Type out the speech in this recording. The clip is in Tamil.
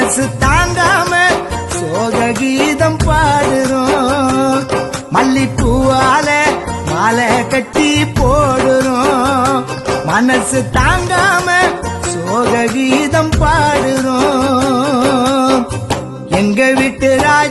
மனசு தாங்காம சோக கீதம் பாடுறோம். மல்லிப்பூவால மாலை கட்டி போடுறோம். மனசு தாங்காம சோக கீதம் பாடுறோம். எங்க வீட்டு ராஜ